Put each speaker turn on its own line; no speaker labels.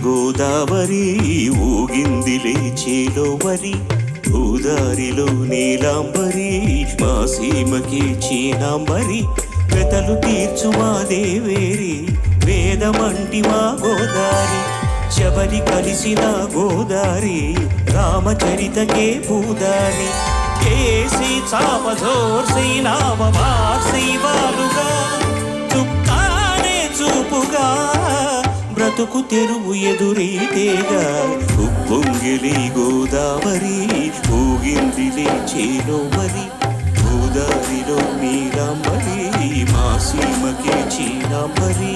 గోదావరి ఊగిందిలే చేలోవరి గోదారిలో నీలాంబరి మా సీమకి చీనాంబరి వెతలు తీర్చు మా దేవేరి వేదమంటి మా గోదారి శబరి కలిసిన గోదారి రామచరితకే పూదారి కేసి చాపజోర్సి నామవార్సి వాలుగా చుక్కానే చూపుగా బ్రతుకు తెరువు ఎదురీతేగా ఉప్పొంగిలి గోదావరి ఊగిందిలే చేలోవరి గోదారిలో నీలాంబరి మా సీమకే చీనాంబరి